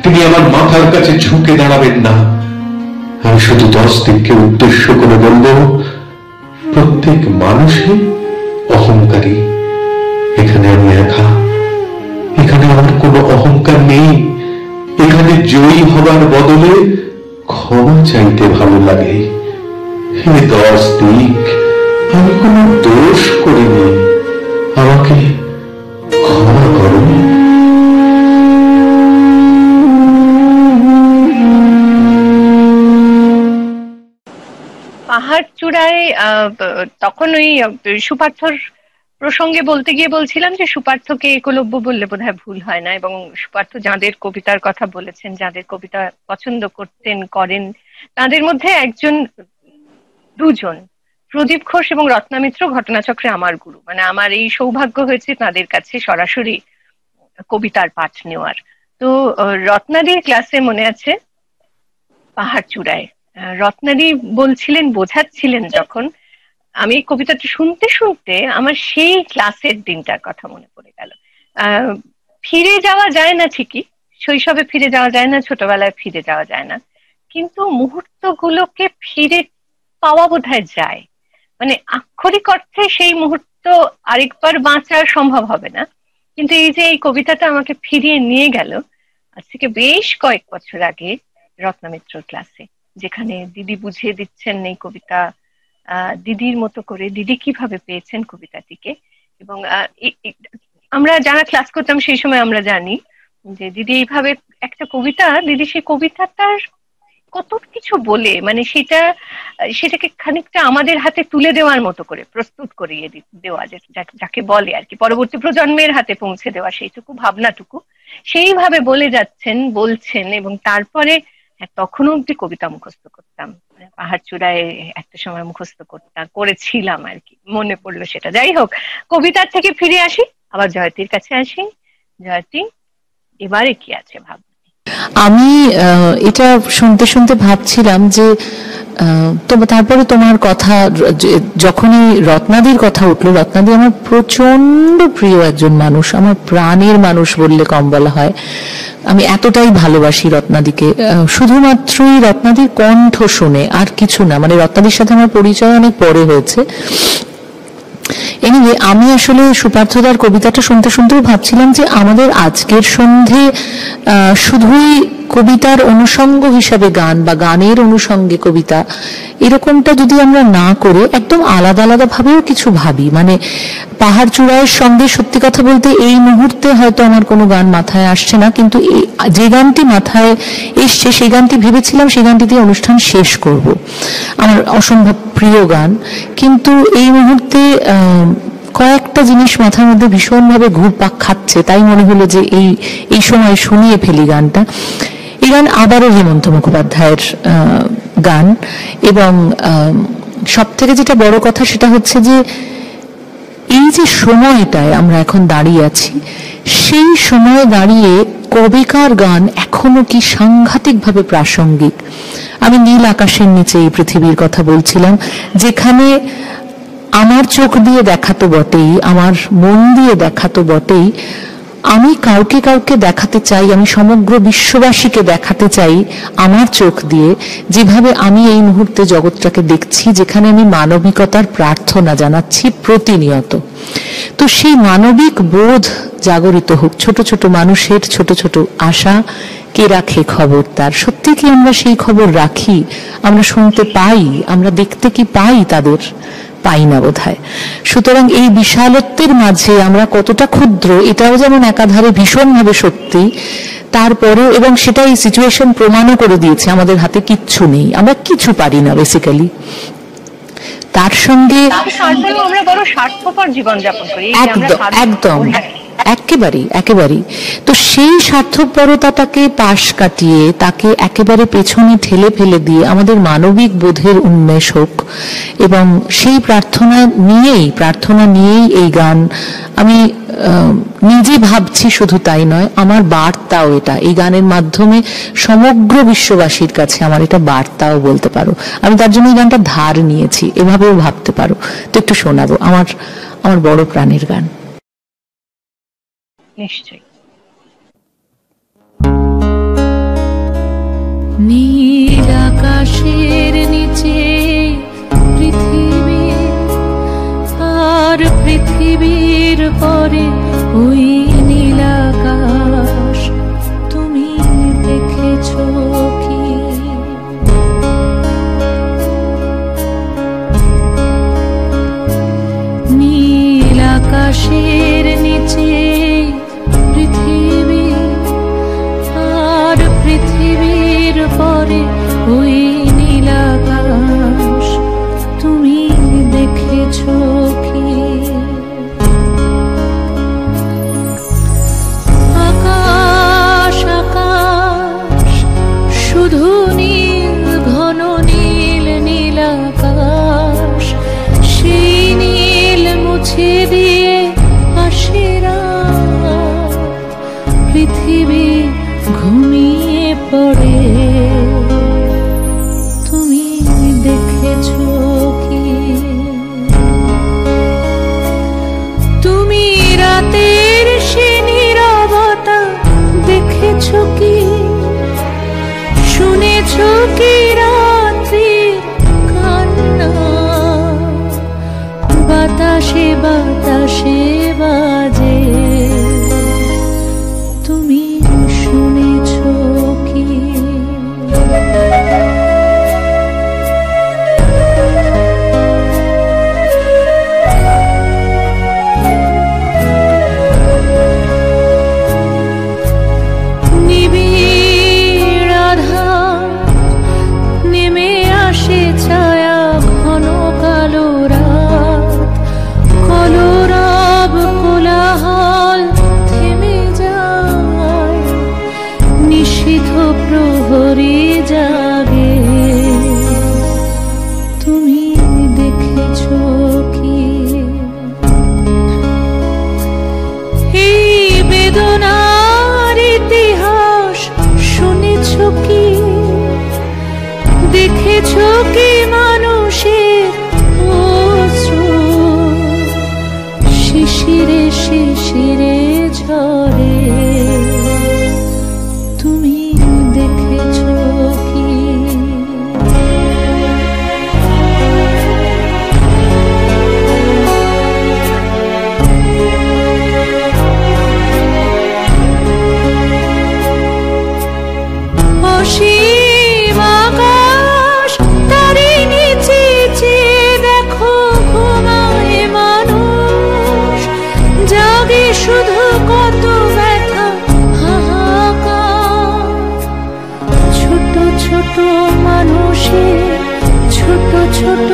তিনি আমার মাথার কাছে ঝুঁকে দাঁড়াবেন না। আমি শুধু 10 দিককে উদ্দেশ্য করে বলব, প্রত্যেক মানুষই অহংকারী। এখানে আমি একা, এখানে আমার কোনো অহংকার নেই। এখানে জয়ী হবার বদলে ক্ষমা চাইতে ভালো লাগে। হে 10 দিক, আমি কোনো দোষ করিনি, আমাকে ক্ষমা করো। পাহাড় চূড়ায় তখন ওই সুপার্থর প্রসঙ্গে বলতে গিয়ে বলছিলাম যে সুপার্থকে একলব্য বললে বোধহয় ভুল হয় না, এবং সুপার্থ যাঁদের কবিতার কথা বলেছেন, যাঁদের কবিতা পছন্দ করতেন করেন, তাদের মধ্যে দুজন, প্রদীপ ঘোষ এবং রত্না মিত্র ঘটনাচক্রে আমার গুরু। মানে আমার এই সৌভাগ্য হয়েছে তাদের কাছে সরাসরি কবিতার পাঠ নেওয়ার। তো রত্নাদির ক্লাসে মনে আছে, পাহাড় চূড়ায় রত্নাদি বলছিলেন, বোঝাচ্ছিলেন যখন, আমি কবিতাটা শুনতে শুনতে আমার সেই ক্লাসের দিনটার কথা মনে পড়ে গেল। ফিরে যাওয়া যায় না ঠিকই, শৈশবে ফিরে যাওয়া যায় না, ছোটবেলায় ফিরে যাওয়া যায় না, কিন্তু মুহূর্তগুলোকে ফিরে পাওয়া বোধহয় যায়। মানে আক্ষরিক অর্থে সেই মুহূর্ত আরেকবার বাঁচা সম্ভব হবে না, কিন্তু এই যে এই কবিতাটা আমাকে ফিরিয়ে নিয়ে গেল আজ থেকে বেশ কয়েক বছর আগে রত্না মিত্রর ক্লাসে, যেখানে দিদি বুঝিয়ে দিচ্ছেন এই কবিতা, দিদির মতো করে দিদি কিভাবে পেয়েছেন কবিতাটিকে। এবং আমরা যারা ক্লাস করতাম সেই সময় আমরা জানি যে দিদি এইভাবে একটা কবিতা, দিদি সেই কবিতাটার কত কিছু বলে, মানে সেটাকে খানিকটা আমাদের হাতে তুলে দেওয়ার মতো করে প্রস্তুত করিয়ে দেওয়া, যাকে বলে আর কি পরবর্তী প্রজন্মের হাতে পৌঁছে দেওয়া, সেইটুকু ভাবনাটুকু সেইভাবে বলে যাচ্ছেন, বলছেন। এবং তারপরে তখনও অব্দি কবিতা মুখস্থ করতাম, পাহাড় চূড়ায় একটা সময় মুখস্থ করেছিলাম আর কি, মনে পড়লো সেটা। যাই হোক, কবিতার থেকে ফিরে আসি, আবার জয়তীর কাছে আসি। জয়তী, এবারে কি আছে ভাব? আমি এটা শুনতে শুনতে ভাবছিলাম যে তারপরে তোমার কথা যখনই রত্নাদির কথা উঠলো, রত্নাদি আমার প্রচন্ড প্রিয় একজন মানুষ, আমার প্রাণের মানুষ বললে কম বলা হয়। আমি এতটাই ভালোবাসি রত্নাদিকে, শুধুমাত্রই রত্নাদির কণ্ঠ শুনে, আর কিছু না। মানে রত্নাদির সাথে আমার পরিচয় অনেক পরে হয়েছে। এনিওয়ে, আমি আসলে সুপার্থদার কবিতাটা শুনতে শুনতেও ভাবছিলাম যে আমাদের আজকের সন্ধে শুধুই কবিতার অনুষঙ্গ হিসাবে গান বা গানের অনুষঙ্গে কবিতা, এরকমটা যদি আমরা না করে একদম আলাদা আলাদা ভাবেও কিছু ভাবি। মানে পাহাড় চূড়ায়ের সঙ্গে সত্যি কথা বলতে এই মুহূর্তে হয়তো আমার কোনো গান মাথায় আসছে না, কিন্তু যে গানটি মাথায় এসছে সেই গানটি ভেবেছিলাম সেই গানটি দিয়ে অনুষ্ঠান শেষ করব। আমার অসম্ভব প্রিয় গান, কিন্তু এই মুহূর্তে কয়েকটা জিনিস মাথার মধ্যে ভীষণভাবে ঘুরপাক খাচ্ছে, তাই মনে হলো যে এই সময় শুনিয়ে ফেলি গানটা। এই গান আবারও হেমন্ত মুখোপাধ্যায়ের গান, এবং সব থেকে যেটা বড় কথা সেটা হচ্ছে যে এই যে সময়টায় আমরা এখন দাঁড়িয়ে আছি, সেই সময়ে দাঁড়িয়ে কবিকার গান এখনো কি সাংঘাতিকভাবে প্রাসঙ্গিক। আমি নীল আকাশের নিচে এই পৃথিবীর কথা বলছিলাম, যেখানে আমার চোখ দিয়ে দেখা তো বটেই, আমার মন দিয়ে দেখা তো বটেই, আমি কাউকে কাউকে দেখাতে চাই, আমি সমগ্র বিশ্ববাসীকে দেখাতে চাই আমার চোখ দিয়ে, যেভাবে আমি এই মুহূর্তে জগৎটাকে দেখছি, যেখানে আমি মানবিকতার প্রার্থনা জানাচ্ছি প্রতিনিয়ত। তো সেই মানবিক বোধ জাগরিত হোক, ছোট ছোট মানুষের ছোট ছোট আশা, কে রাখে খবর তার। সত্যি কি আমরা সেই খবর রাখি? আমরা শুনতে পাই, আমরা দেখতে কি পাই তাদের? পাই না বোধহয়। সুতরাং এই বিশালত্বের মাঝে আমরা কতটা ক্ষুদ্র, এটাও যেমন একাধারে ভীষণভাবে সত্যি, তারপরেও, এবং সেটা এই সিচুয়েশন প্রমাণও করে দিয়েছে, আমাদের হাতে কিচ্ছু নেই, আমরা কিছু পারি না বেসিক্যালি। তার সঙ্গে আমরা বড় স্বার্থপর জীবনযাপন করি, একদম একেবারেই। তো সেই স্বার্থপরতাটাকে পাশ কাটিয়ে, তাকে একেবারে পেছনে ঠেলে ফেলে দিয়ে আমাদের মানবিক বোধের উন্মেষ হোক, এবং সেই প্রার্থনা নিয়েই এই গান। আমি নিজে ভাবছি, শুধু তাই নয়, আমার বার্তাও এটা, এই গানের মাধ্যমে সমগ্র বিশ্ববাসীর কাছে আমার এটা বার্তাও বলতে পারো। আমি তার জন্য এই গানটা ধার নিয়েছি, এভাবেও ভাবতে পারো। তো একটু শোনাবো আমার বড় প্রাণের গান। নিশ্চয়ই। পরে ওই নীল আকাশ তুমি দেখেছো কি? নীল আকাশের নিচে পৃথিবী, আর পৃথিবীর পরে ওই নীল আকাশ তুমি দেখেছো কি? আকাশ আকাশ শুধু নীল, ঘন নীল নীল আকাশ, সেই নীল মুছে দিয়ে আসে রাত, পৃথিবী ঘুমিয়ে পড়ে, তুমি দেখেছো কি? তুমি রাতের সে নীরবতা দেখেছো কি? শুনেছো কি রাত্রির কান্না? বাতাসে বাতাসে বাজে, তুমি শুনেছো কি? নিবিড় আধার নেমে আসে ছায়া, ঘন কালো রাত, কলরব কোলাহল থেমে যায়, নিশীথ প্রহরী জাগে, তুমি দেখেছো কি? এই বেদনার ইতিহাস শুনেছো কি? দেখেছো কি মানুষের অশ্রু শিশিরে শিশিরে ঝরে, তুমি দেখেছো কি? অসীম আকাশ তারই নিচে চেয়ে দেখো ঘুমায় মানুষ, জাগে শুধু কত ব্যথা হাহাকার, ছোট ছোট মানুষের ছোট ছোট